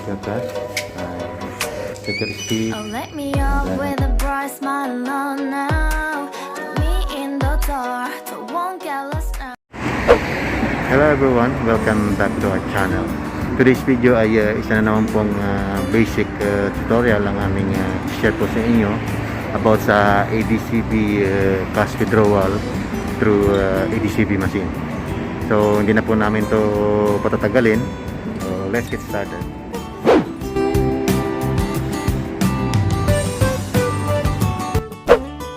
take your time. Take your speed. Oh, let me up with a bright smile on now. Put me in the dark, so won't get lost now. Hello everyone, welcome back to our channel. Today's video ay isa na naman pong basic tutorial ang aming share po sa inyo about sa ADCB cash withdrawal through ADCB machine. So hindi na po namin to patatagalin. So let's get started.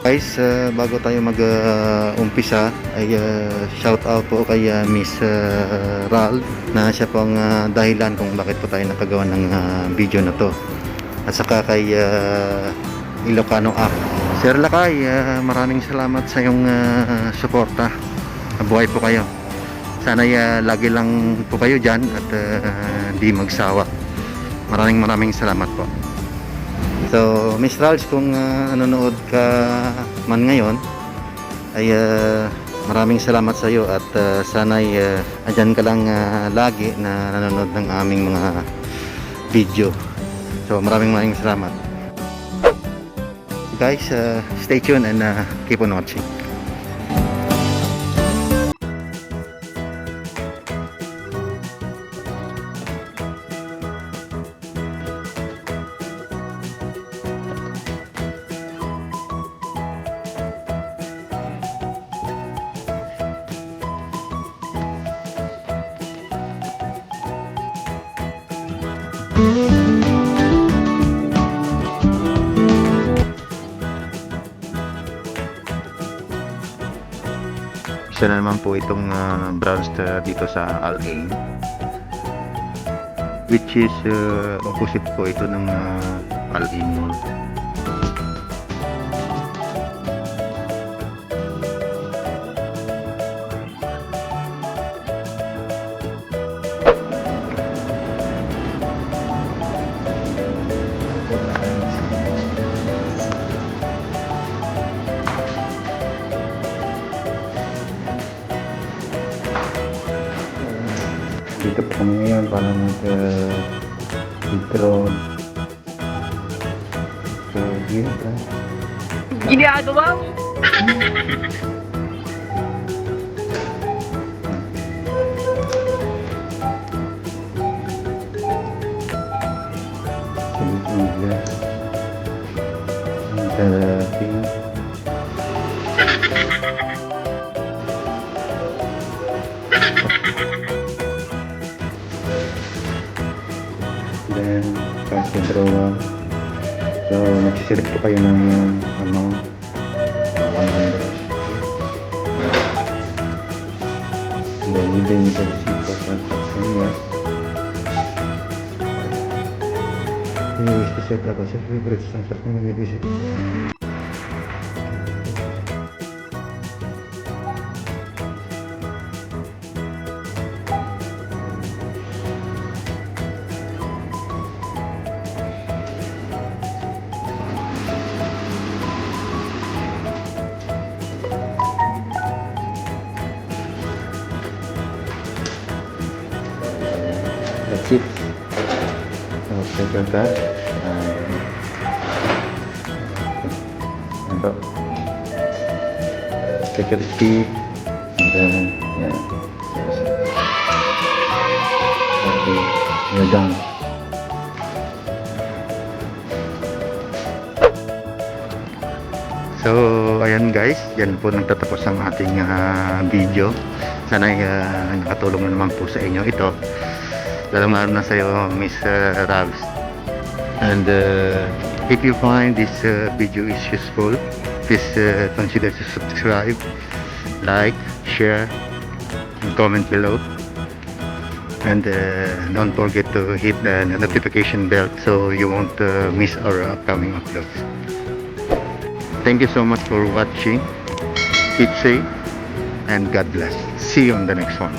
Guys, bago tayo mag-umpisa ay shout out po kay Miss Ral na siya po ang dahilan kung bakit po tayo nakagawa ng video na to. At saka kay Ilocano App. Sir Lakay, maraming salamat sa iyong suporta. Buhay po kayo. Sana lagi lang po kayo dyan at di magsawa. Maraming salamat po. So, Miss Rals, kung nanonood ka man ngayon, ay maraming salamat sa iyo at sana'y andyan ka lang lagi na nanonood ng aming mga video. So, maraming salamat. Guys, stay tuned and keep on watching. Isa na naman po itong branch dito sa Al-Ain, which is opposite po ito ng Al-Ain Mall. Dito po kami ngayon para mag-withdraw. So, yun ka. Ginagawa mo? Therapy. Then, cash withdrawal. So, magsiselect po kayo ng amount. 100. And then, you need the receipt for transaction. Yes. You wish to set up a favorite transaction with this. That's it. So, take your cash. And take your receipt. And then, yeah. Okay, you're done. So, ayan guys, yan po nagtatapos ang ating video. Sana nakatulong na naman po sa inyo ito. Lalong-lalo na sa iyo, Miss Rabs. And if you find this video is useful, please consider to subscribe, like, share, and comment below. And don't forget to hit the notification bell so you won't miss our upcoming uploads. Thank you so much for watching. Keep safe and God bless. See you on the next one.